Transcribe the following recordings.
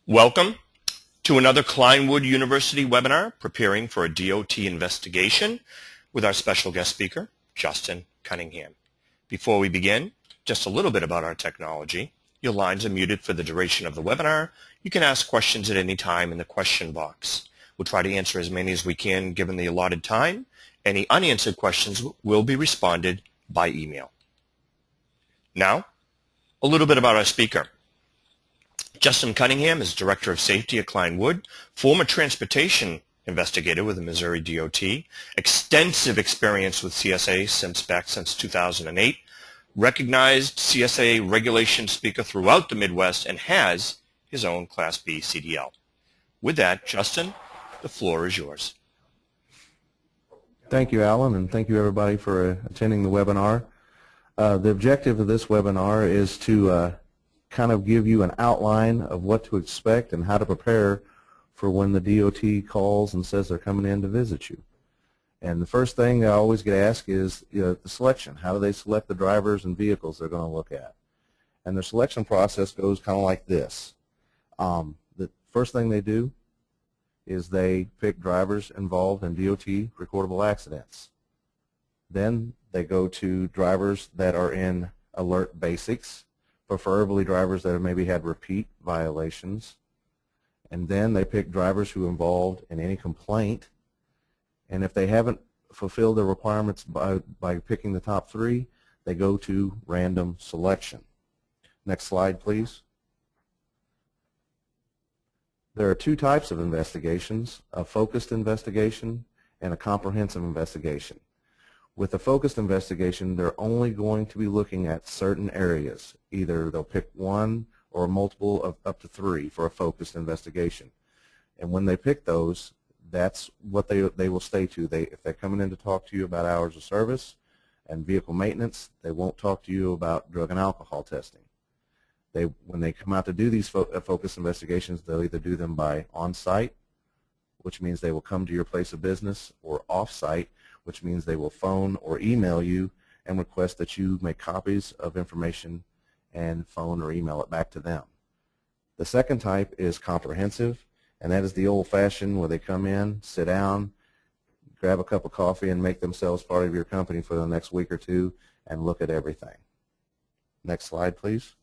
Welcome to another Clinewood University webinar, Preparing for a DOT Investigation, with our special guest speaker, Justin Cunningham. Before we begin, just a little bit about our technology. Your lines are muted for the duration of the webinar. You can ask questions at any time in the question box. We'll try to answer as many as we can given the allotted time. Any unanswered questions will be responded by email. Now, a little bit about our speaker. Justin Cunningham is Director of Safety at Clinewood, former transportation investigator with the Missouri DOT, extensive experience with CSA since 2008, recognized CSA regulation speaker throughout the Midwest, and has his own Class B CDL. With that, Justin, the floor is yours. Thank you, Alan, and thank you everybody for attending the webinar. The objective of this webinar is to kind of give you an outline of what to expect and how to prepare for when the DOT calls and says they're coming in to visit you. And the first thing I always get asked is the selection. How do they select the drivers and vehicles they're going to look at? And the selection process goes kind of like this. The first thing they do is they pick drivers involved in DOT recordable accidents. Then they go to drivers that are in alert basics, preferably drivers that have maybe had repeat violations. And then they pick drivers who are involved in any complaint. And if they haven't fulfilled their requirements by picking the top three, they go to random selection. Next slide, please. There are two types of investigations, a focused investigation and a comprehensive investigation. With a focused investigation, they're only going to be looking at certain areas. Either they'll pick one or a multiple of up to three for a focused investigation. And when they pick those, that's what they will stay to. If they're coming in to talk to you about hours of service and vehicle maintenance, they won't talk to you about drug and alcohol testing. When they come out to do these focused investigations, they'll either do them by on-site, which means they will come to your place of business, or off-site, which means they will phone or email you and request that you make copies of information and phone or email it back to them. The second type is comprehensive, and that is the old-fashioned where they come in, sit down, grab a cup of coffee, and make themselves part of your company for the next week or two and look at everything. Next slide, please.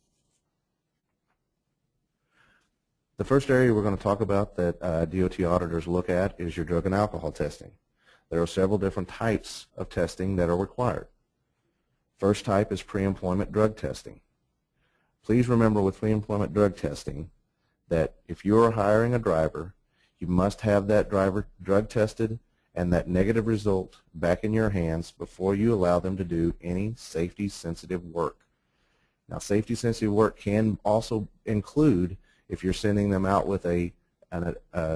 The first area we're going to talk about that DOT auditors look at is your drug and alcohol testing. There are several different types of testing that are required. First type is pre-employment drug testing. Please remember with pre-employment drug testing that if you're hiring a driver, you must have that driver drug tested and that negative result back in your hands before you allow them to do any safety-sensitive work. Now, safety-sensitive work can also include if you're sending them out with a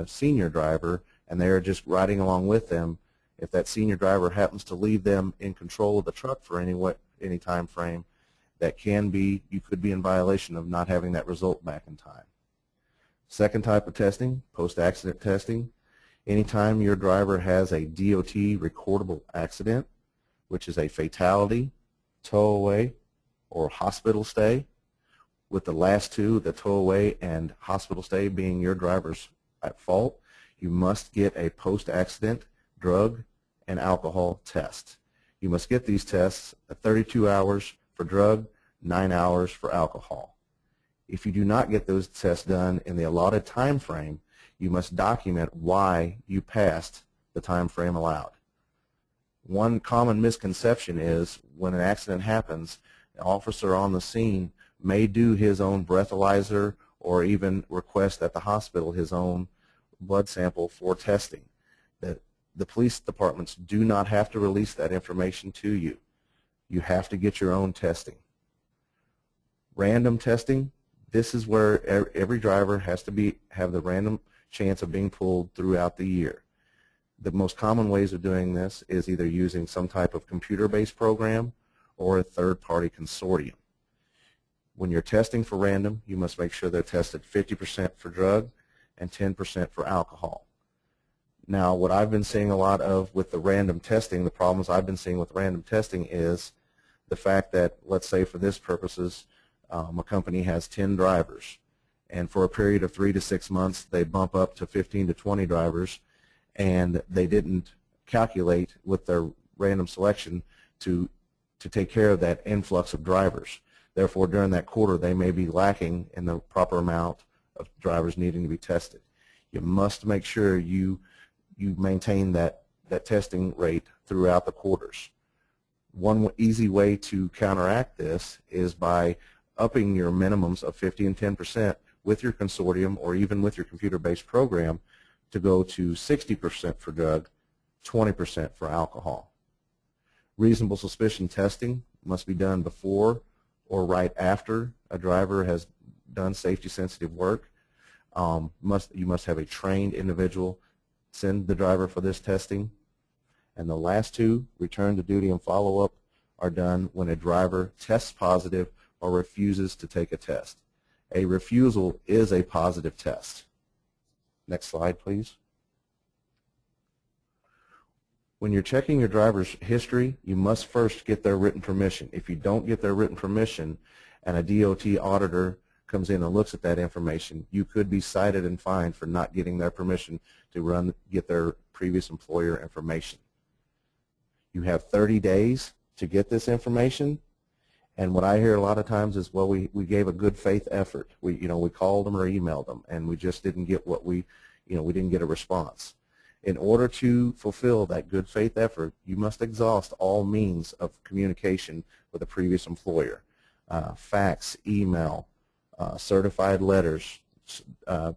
senior driver and they're just riding along with them. If that senior driver happens to leave them in control of the truck for any time frame, you could be in violation of not having that result back in time. Second type of testing, post-accident testing. Anytime your driver has a DOT recordable accident, which is a fatality, tow away, or hospital stay, with the last two, the tow away and hospital stay being your driver's at fault, you must get a post-accident drug and alcohol test. You must get these tests at 32 hours for drug, 9 hours for alcohol. If you do not get those tests done in the allotted time frame, you must document why you passed the time frame allowed. One common misconception is when an accident happens, an officer on the scene may do his own breathalyzer or even request at the hospital his own blood sample for testing. The police departments do not have to release that information to you. You have to get your own testing. Random testing, this is where every driver has to have the random chance of being pulled throughout the year. The most common ways of doing this is either using some type of computer-based program or a third-party consortium. When you're testing for random, you must make sure they're tested 50% for drug and 10% for alcohol. Now, what I've been seeing a lot of with the random testing, the problems I've been seeing with random testing is the fact that, let's say for this purposes, a company has 10 drivers, and for a period of 3 to 6 months they bump up to 15 to 20 drivers, and they didn't calculate with their random selection to take care of that influx of drivers. Therefore, during that quarter, they may be lacking in the proper amount of drivers needing to be tested. You must make sure you maintain that testing rate throughout the quarters. One easy way to counteract this is by upping your minimums of 50 and 10% with your consortium or even with your computer-based program to go to 60% for drug, 20% for alcohol. Reasonable suspicion testing must be done before or right after a driver has done safety-sensitive work. You must have a trained individual send the driver for this testing. And the last two, return to duty and follow-up, are done when a driver tests positive or refuses to take a test. A refusal is a positive test. Next slide, please. When you're checking your driver's history, you must first get their written permission. If you don't get their written permission and a DOT auditor comes in and looks at that information, you could be cited and fined for not getting their permission to get their previous employer information. You have 30 days to get this information, and what I hear a lot of times is, well, we gave a good faith effort. We called them or emailed them, and we just didn't get what we didn't get a response. In order to fulfill that good faith effort, you must exhaust all means of communication with a previous employer. Fax, email, certified letters,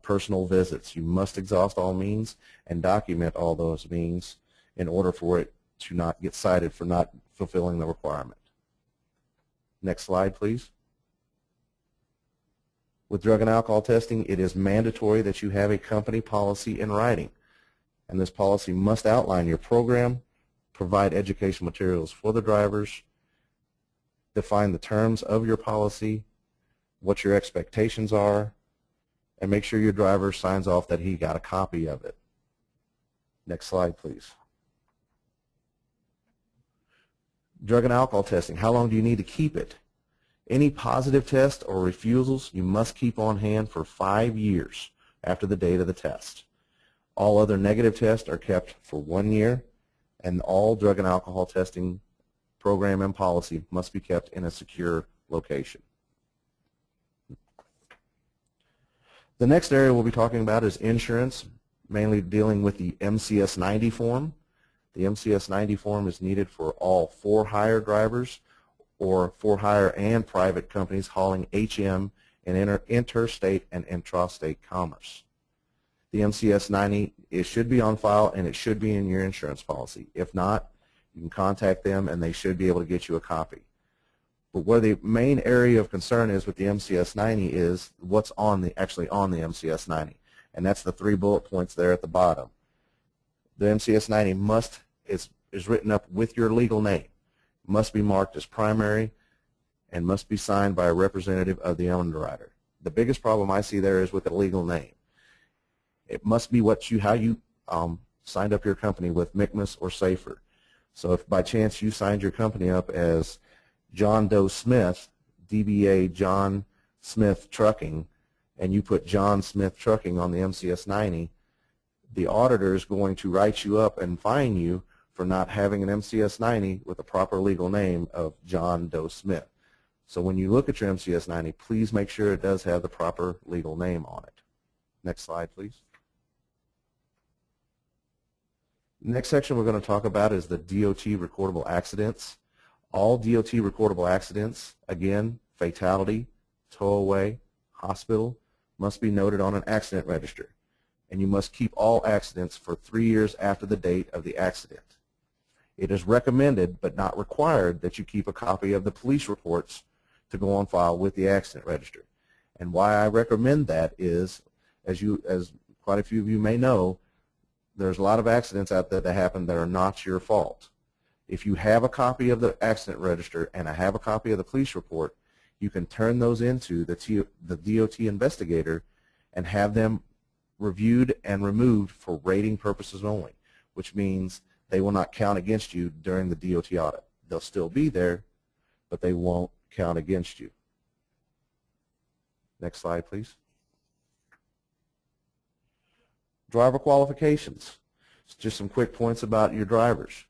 personal visits. You must exhaust all means and document all those means in order for it to not get cited for not fulfilling the requirement. Next slide, please. With drug and alcohol testing, it is mandatory that you have a company policy in writing. And this policy must outline your program, provide educational materials for the drivers, define the terms of your policy, what your expectations are, and make sure your driver signs off that he got a copy of it. Next slide, please. Drug and alcohol testing, how long do you need to keep it? Any positive test or refusals you must keep on hand for 5 years after the date of the test. All other negative tests are kept for 1 year, and all drug and alcohol testing program and policy must be kept in a secure location. The next area we'll be talking about is insurance, mainly dealing with the MCS 90 form. The MCS 90 form is needed for all for-hire drivers or for-hire and private companies hauling HM in interstate and intrastate commerce. The MCS 90, it should be on file and it should be in your insurance policy. If not, you can contact them and they should be able to get you a copy. But where the main area of concern is with the MCS 90 is what's actually on the MCS 90, and that's the 3 bullet points there at the bottom. The MCS 90 is written up with your legal name, must be marked as primary, and must be signed by a representative of the underwriter. The biggest problem I see there is with the legal name. It must be how you signed up your company with MCMAS or SAFER. So if by chance you signed your company up as John Doe Smith, DBA John Smith Trucking, and you put John Smith Trucking on the MCS 90, the auditor is going to write you up and fine you for not having an MCS 90 with a proper legal name of John Doe Smith. So when you look at your MCS 90, please make sure it does have the proper legal name on it. Next slide, please. The next section we're going to talk about is the DOT recordable accidents. All DOT recordable accidents, again, fatality, tow-away, hospital, must be noted on an accident register. And you must keep all accidents for 3 years after the date of the accident. It is recommended but not required that you keep a copy of the police reports to go on file with the accident register. And why I recommend that is, as quite a few of you may know, there's a lot of accidents out there that happen that are not your fault. If you have a copy of the accident register and I have a copy of the police report, you can turn those into the DOT investigator and have them reviewed and removed for rating purposes only, which means they will not count against you during the DOT audit. They'll still be there, but they won't count against you. Next slide, please. Driver qualifications. Just some quick points about your drivers.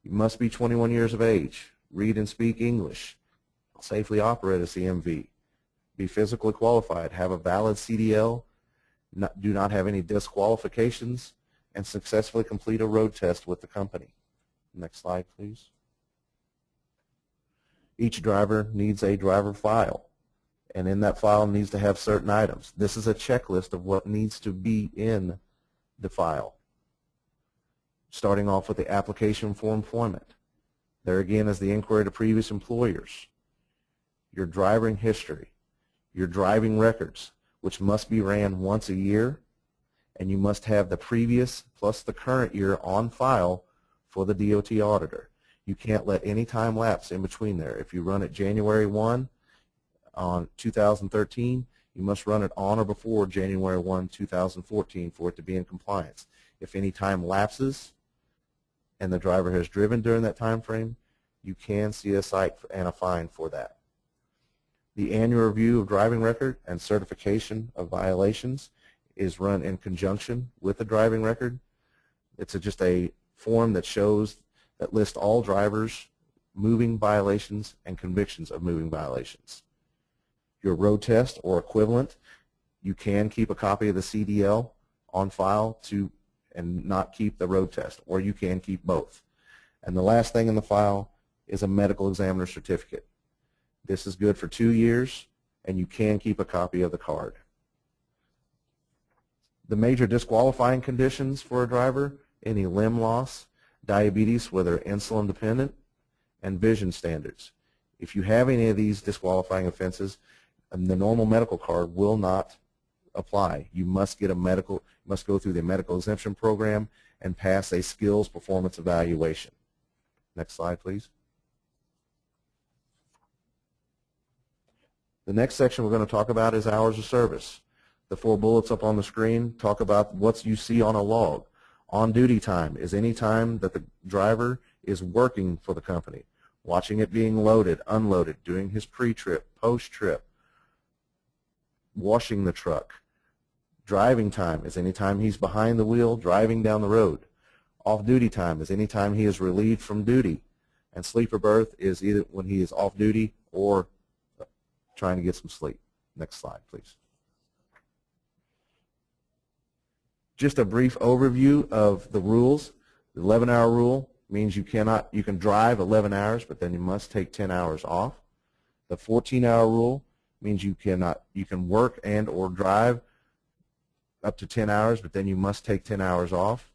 You must be 21 years of age, read and speak English, safely operate a CMV, be physically qualified, have a valid CDL, do not have any disqualifications, and successfully complete a road test with the company. Next slide, please. Each driver needs a driver file, and in that file needs to have certain items. This is a checklist of what needs to be in the file. Starting off with the application for employment. There again is the inquiry to previous employers, your driving history, your driving records, which must be ran once a year, and you must have the previous plus the current year on file for the DOT auditor. You can't let any time lapse in between there. If you run it January 1 on 2013, you must run it on or before January 1, 2014 for it to be in compliance. If any time lapses and the driver has driven during that time frame, you can see a cite and a fine for that. The annual review of driving record and certification of violations is run in conjunction with the driving record. It's just a form that lists all drivers' moving violations and convictions of moving violations. Your road test or equivalent, you can keep a copy of the CDL on file and not keep the road test, or you can keep both. And the last thing in the file is a medical examiner certificate. This is good for 2 years, and you can keep a copy of the card. The major disqualifying conditions for a driver: any limb loss, diabetes, whether insulin dependent, and vision standards. If you have any of these disqualifying offenses, the normal medical card will not apply. You must get must go through the medical exemption program and pass a skills performance evaluation. Next slide, please. The next section we're going to talk about is hours of service. The 4 bullets up on the screen talk about what you see on a log. On-duty time is any time that the driver is working for the company, watching it being loaded, unloaded, doing his pre-trip, post-trip, washing the truck. Driving time is any time he's behind the wheel driving down the road. Off-duty time is any time he is relieved from duty. And sleeper berth is either when he is off-duty or trying to get some sleep. Next slide, please. Just a brief overview of the rules. The 11-hour rule means you can drive 11 hours, but then you must take 10 hours off. The 14-hour rule means you can work and or drive up to 10 hours, but then you must take 10 hours off.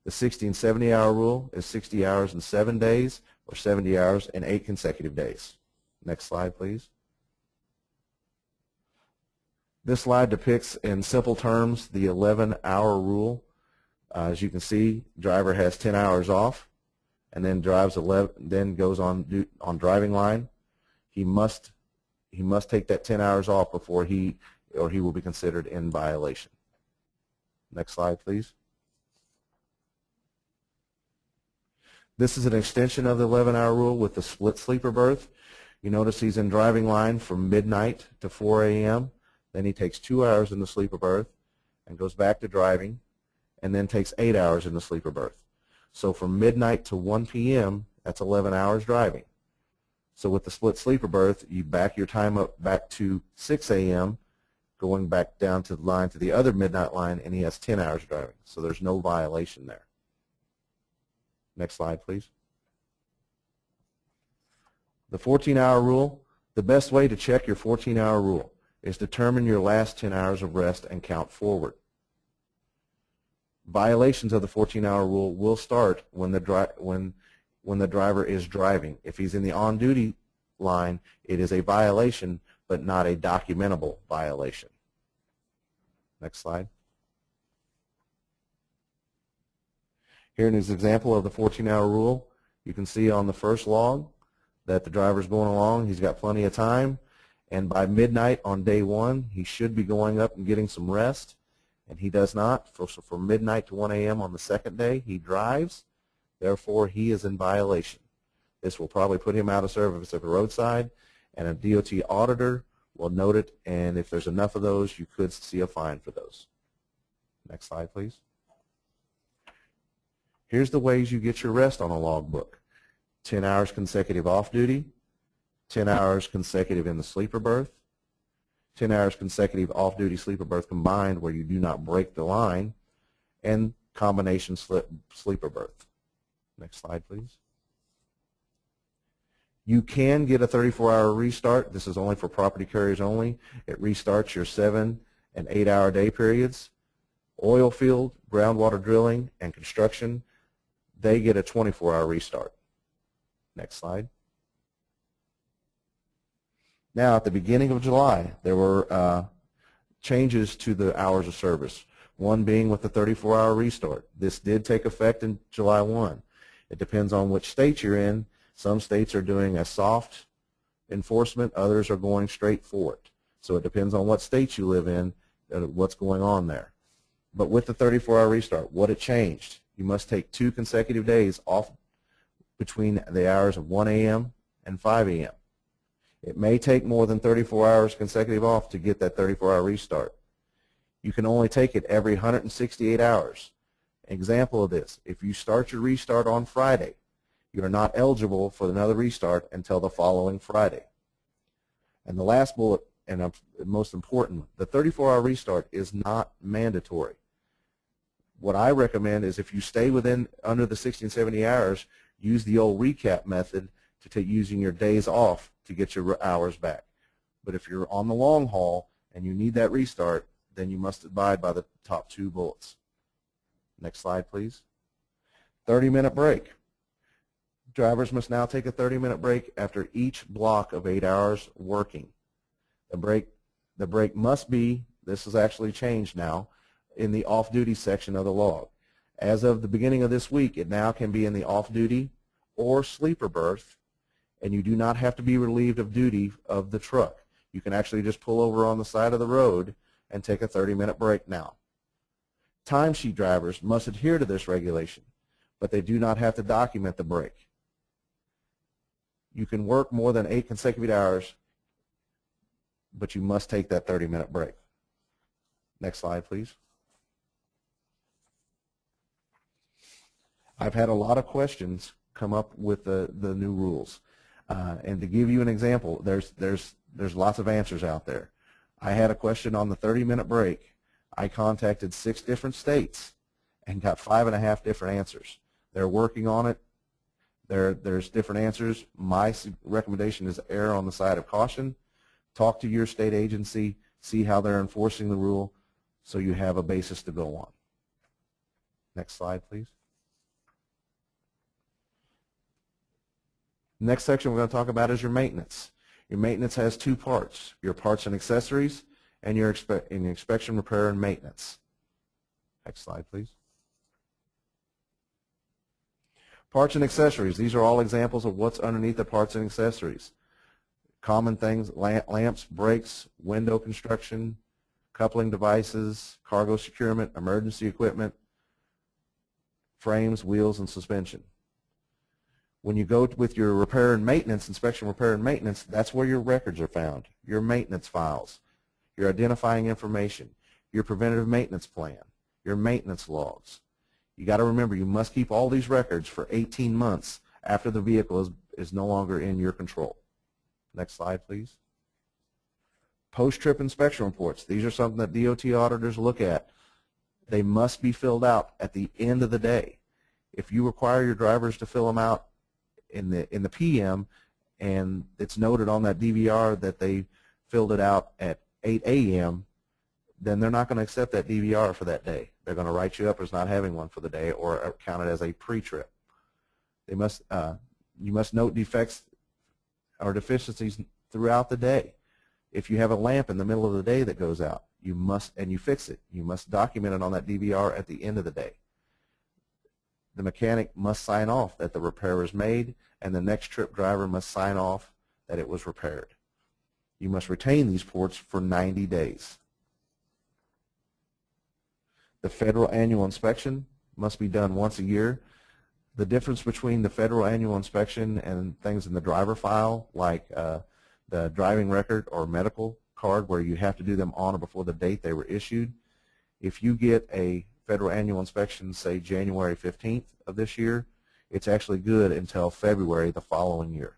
The 60 and 70-hour rule is 60 hours in 7 days or 70 hours in 8 consecutive days. Next slide, please. This slide depicts in simple terms the 11-hour rule. As you can see, driver has 10 hours off and then goes on driving line. He must take that 10 hours off before he will be considered in violation. Next slide, please. This is an extension of the 11-hour rule with the split sleeper berth. You notice he's in driving line from midnight to 4 a.m. Then he takes 2 hours in the sleeper berth and goes back to driving, and then takes 8 hours in the sleeper berth. So from midnight to 1 p.m., that's 11 hours driving. So with the split sleeper berth, you back your time up back to 6 a.m., going back down to the line to the other midnight line, and he has 10 hours driving. So there's no violation there. Next slide, please. The 14-hour rule. The best way to check your 14-hour rule is determine your last 10 hours of rest and count forward. Violations of the 14-hour rule will start when the driver is driving. If he's in the on-duty line, it is a violation, but not a documentable violation. Next slide. Here in this example of the 14-hour rule, you can see on the first log that the driver's going along. He's got plenty of time, and by midnight on day 1, he should be going up and getting some rest, and he does not. So from midnight to 1 a.m. on the second day, he drives. Therefore, he is in violation. This will probably put him out of service at the roadside, and a DOT auditor will note it, and if there's enough of those, you could see a fine for those. Next slide, please. Here's the ways you get your rest on a logbook. 10 hours consecutive off duty, 10 hours consecutive in the sleeper berth, 10 hours consecutive off-duty sleeper berth combined where you do not break the line, and combination sleeper berth. Next slide, please. You can get a 34-hour restart. This is only for property carriers only. It restarts your 7 and 8-hour day periods. Oil field, groundwater drilling, and construction, they get a 24-hour restart. Next slide. Now, at the beginning of July, there were changes to the hours of service, one being with the 34-hour restart. This did take effect in July 1. It depends on which state you're in. Some states are doing a soft enforcement. Others are going straight for it. So it depends on what state you live in, what's going on there. But with the 34-hour restart, what it changed, you must take 2 consecutive days off between the hours of 1 a.m. and 5 a.m. It may take more than 34 hours consecutive off to get that 34-hour restart. You can only take it every 168 hours. An example of this, if you start your restart on Friday, you are not eligible for another restart until the following Friday. And the last bullet, and most important, the 34-hour restart is not mandatory. What I recommend is if you stay under the 60 and 70 hours, use the old recap method to take using your days off to get your hours back. But if you're on the long haul and you need that restart, then you must abide by the top 2 bullets. Next slide, please. 30-minute break. Drivers must now take a 30-minute break after each block of 8 hours working. The break must be, this is actually changed now, in the off-duty section of the log. As of the beginning of this week, it now can be in the off-duty or sleeper berth, and you do not have to be relieved of duty of the truck. You can actually just pull over on the side of the road and take a 30-minute break now. Timesheet drivers must adhere to this regulation, but they do not have to document the break. You can work more than 8 consecutive hours, but you must take that 30-minute break. Next slide, please. I've had a lot of questions come up with the new rules. And to give you an example, there's lots of answers out there. I had a question on the 30-minute break. I contacted 6 different states and got 5.5 different answers. They're working on it. There's different answers. My recommendation is err on the side of caution. Talk to your state agency, see how they're enforcing the rule so you have a basis to go on. Next slide, please. Next section we're going to talk about is your maintenance. Your maintenance has 2 parts, your parts and accessories and your inspection, repair, and maintenance. Next slide, please. Parts and accessories, these are all examples of what's underneath the parts and accessories. Common things, lamps, brakes, window construction, coupling devices, cargo securement, emergency equipment, frames, wheels, and suspension. When you go with your repair and maintenance, inspection, repair, and maintenance, that's where your records are found, your maintenance files, your identifying information, your preventative maintenance plan, your maintenance logs. You got to remember, you must keep all these records for 18 months after the vehicle is no longer in your control. Next slide, please. Post-trip inspection reports. These are something that DOT auditors look at. They must be filled out at the end of the day. If you require your drivers to fill them out in the PM and it's noted on that DVR that they filled it out at 8 a.m., then they're not going to accept that DVR for that day. They're going to write you up as not having one for the day or count it as a pre-trip. You must note defects or deficiencies throughout the day. If you have a lamp in the middle of the day that goes out, and you fix it, you must document it on that DVR at the end of the day. The mechanic must sign off that the repair is made, and the next trip driver must sign off that it was repaired. You must retain these reports for 90 days. The federal annual inspection must be done once a year. The difference between the federal annual inspection and things in the driver file, like the driving record or medical card, where you have to do them on or before the date they were issued, If you get a federal annual inspection, say January 15th of this year, it's actually good until February the following year.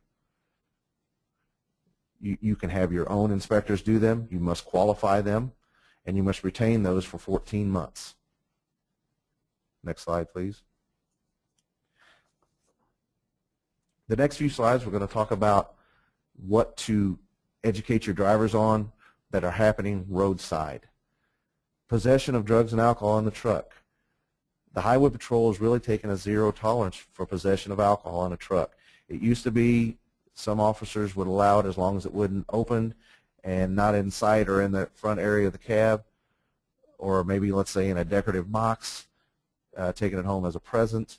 You can have your own inspectors do them. You must qualify them, and you must retain those for 14 months. Next slide, please. The next few slides, we're going to talk about what to educate your drivers on that are happening roadside. Possession of drugs and alcohol in the truck. The Highway Patrol has really taken a zero tolerance for possession of alcohol in a truck. It used to be some officers would allow it as long as it wouldn't open and not inside or in the front area of the cab, or maybe, let's say, in a decorative box, taking it home as a present.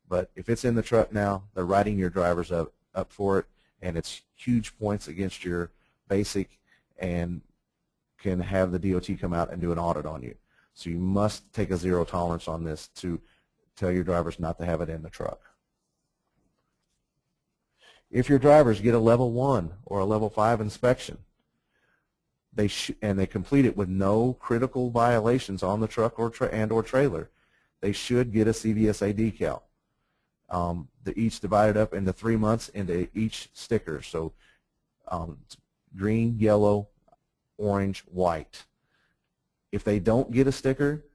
But if it's in the truck now, they're writing your drivers up for it, and it's huge points against your basic and can have the DOT come out and do an audit on you. So you must take a zero tolerance on this to tell your drivers not to have it in the truck. If your drivers get a level 1 or a level 5 inspection, and they complete it with no critical violations on the truck or trailer, they should get a CVSA decal. They're each divided up into 3 months into each sticker. So green, yellow, orange, white. If they don't get a sticker,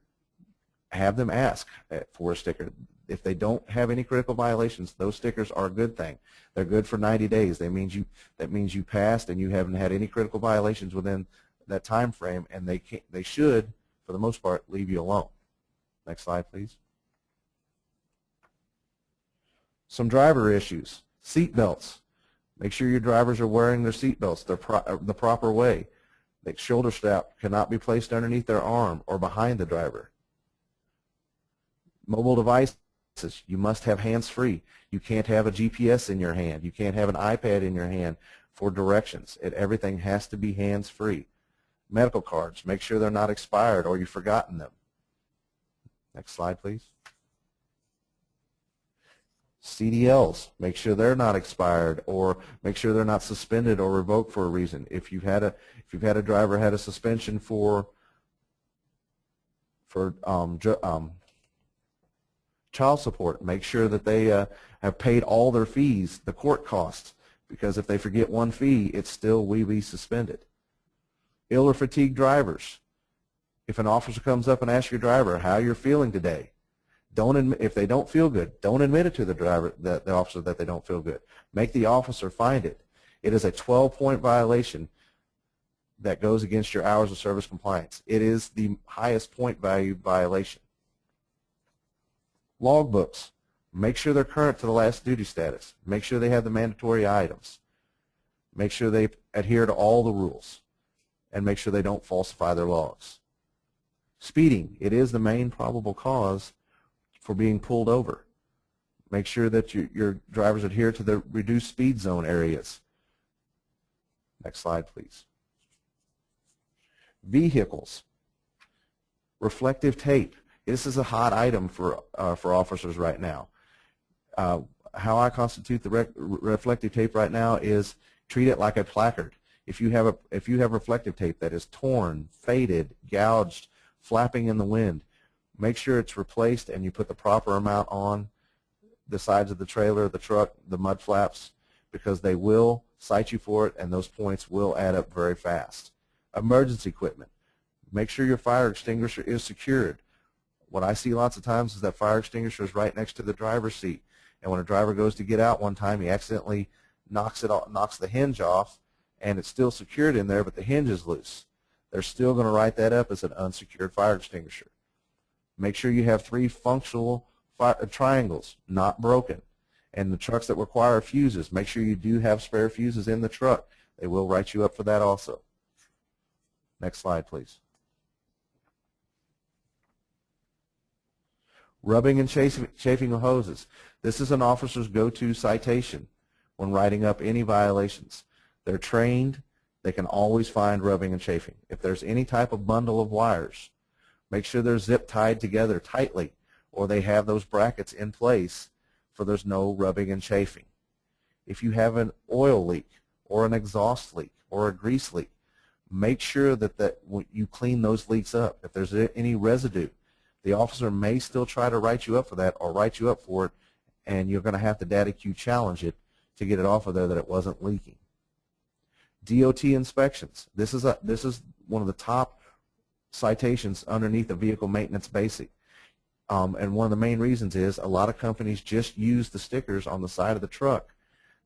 have them ask for a sticker. If they don't have any critical violations, those stickers are a good thing. They're good for 90 days. That means you passed and you haven't had any critical violations within that time frame, and they should, for the most part, leave you alone. Next slide, please. Some driver issues. Seat belts. Make sure your drivers are wearing their seat belts the proper way. The shoulder strap cannot be placed underneath their arm or behind the driver. Mobile devices, you must have hands-free. You can't have a GPS in your hand. You can't have an iPad in your hand for directions. Everything has to be hands-free. Medical cards, make sure they're not expired or you've forgotten them. Next slide, please. CDLs, make sure they're not expired, or make sure they're not suspended or revoked for a reason. If you've had a driver had a suspension for child support, make sure that they have paid all their fees, the court costs, because if they forget one fee, it's still will be suspended. Ill or fatigued drivers. If an officer comes up and asks your driver how you're feeling today, if they don't feel good, don't admit it to the officer that they don't feel good. Make the officer find it. It is a 12-point violation that goes against your hours of service compliance. It is the highest point value violation. Logbooks. Make sure they're current to the last duty status. Make sure they have the mandatory items. Make sure they adhere to all the rules. And make sure they don't falsify their logs. Speeding. It is the main probable cause for being pulled over. Make sure that your drivers adhere to the reduced speed zone areas. Next slide, please. Vehicles. Reflective tape. This is a hot item for officers right now. How I constitute the reflective tape right now is treat it like a placard. If you have reflective tape that is torn, faded, gouged, flapping in the wind, make sure it's replaced and you put the proper amount on the sides of the trailer, the truck, the mud flaps, because they will cite you for it and those points will add up very fast. Emergency equipment. Make sure your fire extinguisher is secured. What I see lots of times is that fire extinguisher is right next to the driver's seat, and when a driver goes to get out one time, he accidentally knocks the hinge off, and it's still secured in there, but the hinge is loose. They're still going to write that up as an unsecured fire extinguisher. Make sure you have 3 functional triangles, not broken. And the trucks that require fuses, make sure you do have spare fuses in the truck. They will write you up for that also. Next slide, please. Rubbing and chafing of hoses. This is an officer's go-to citation when writing up any violations. They're trained. They can always find rubbing and chafing. If there's any type of bundle of wires, make sure they're zip tied together tightly, or they have those brackets in place for there's no rubbing and chafing. If you have an oil leak or an exhaust leak or a grease leak, Make sure that you clean those leaks up. If there's any residue, the officer may still try to write you up for that or write you up for it, and you're going to have to data queue challenge it to get it off of there that it wasn't leaking. DOT inspections. This is one of the top citations underneath the vehicle maintenance basic. And one of the main reasons is a lot of companies just use the stickers on the side of the truck.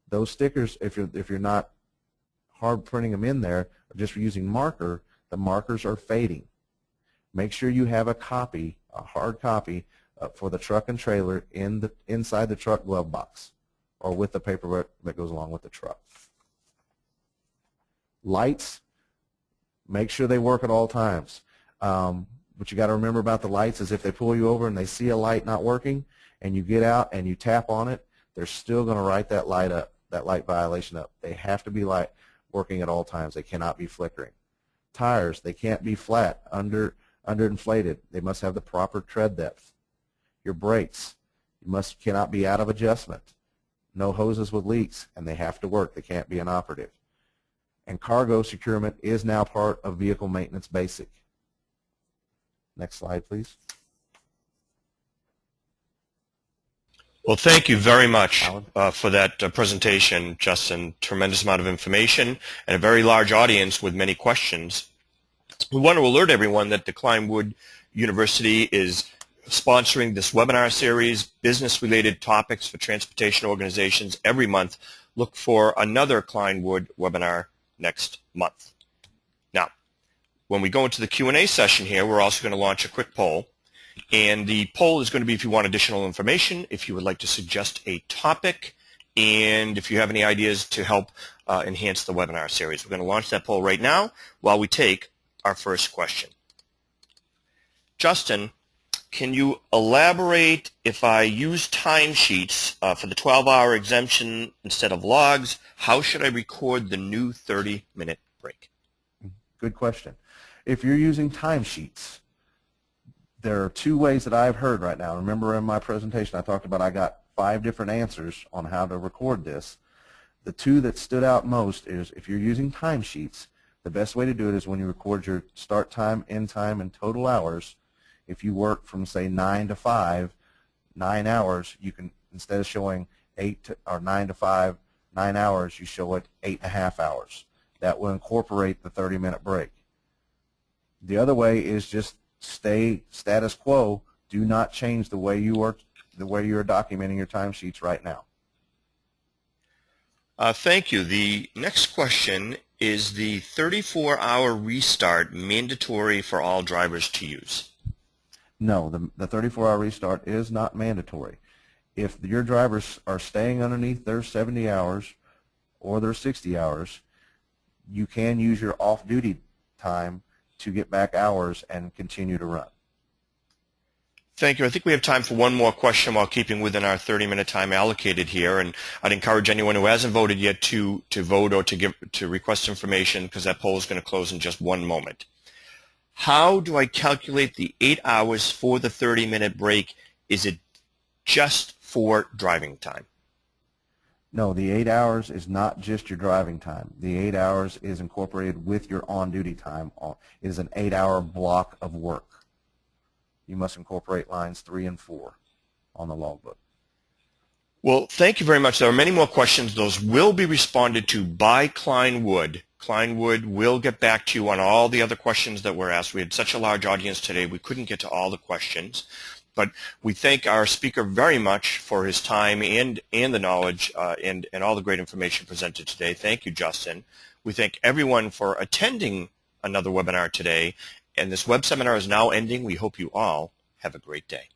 Those stickers, if you're not hard printing them in there, or just using marker, the markers are fading. Make sure you have a copy, a hard copy, for the truck and trailer inside the truck glove box, or with the paperwork that goes along with the truck. Lights, make sure they work at all times. What you got to remember about the lights is if they pull you over and they see a light not working, and you get out and you tap on it, they're still going to write that light up, that light violation up. They have to be working at all times. They cannot be flickering. Tires, they can't be flat, underinflated. They must have the proper tread depth. Your brakes, cannot be out of adjustment. No hoses with leaks, and they have to work. They can't be inoperative. And cargo securement is now part of vehicle maintenance basic. Next slide, please. Well, thank you very much for that presentation, Justin. Tremendous amount of information and a very large audience with many questions. We want to alert everyone that the Cline University is sponsoring this webinar series, business-related topics for transportation organizations every month. Look for another Cline webinar next month. Now, when we go into the Q&A session here, we're also going to launch a quick poll. And the poll is going to be if you want additional information, if you would like to suggest a topic, and if you have any ideas to help enhance the webinar series. We're going to launch that poll right now while we take our first question. Justin, can you elaborate if I use timesheets for the 12-hour exemption instead of logs, how should I record the new 30-minute break? Good question. If you're using timesheets, there are two ways that I've heard right now. Remember in my presentation I talked about I got 5 different answers on how to record this. The two that stood out most is if you're using timesheets, the best way to do it is when you record your start time, end time, and total hours. If you work from, say, 9 to 5, 9 hours, you can, instead of showing 9 to 5, 9 hours, you show it 8.5 hours. That will incorporate the 30-minute break. The other way is just stay status quo. Do not change the way you are documenting your timesheets right now. Thank you. The next question is the 34-hour restart mandatory for all drivers to use? No, the 34-hour restart is not mandatory. If your drivers are staying underneath their 70 hours or their 60 hours, you can use your off-duty time to get back hours and continue to run. Thank you. I think we have time for one more question while keeping within our 30-minute time allocated here, and I'd encourage anyone who hasn't voted yet to vote or to request information, because that poll is going to close in just one moment. How do I calculate the 8 hours for the 30-minute break? Is it just for driving time? No, the 8 hours is not just your driving time. The 8 hours is incorporated with your on-duty time. It is an 8-hour block of work. You must incorporate lines 3 and 4 on the logbook. Well, thank you very much. There are many more questions. Those will be responded to by Cline. Cline will get back to you on all the other questions that were asked. We had such a large audience today, we couldn't get to all the questions. But we thank our speaker very much for his time and the knowledge and all the great information presented today. Thank you, Justin. We thank everyone for attending another webinar today. And this web seminar is now ending. We hope you all have a great day.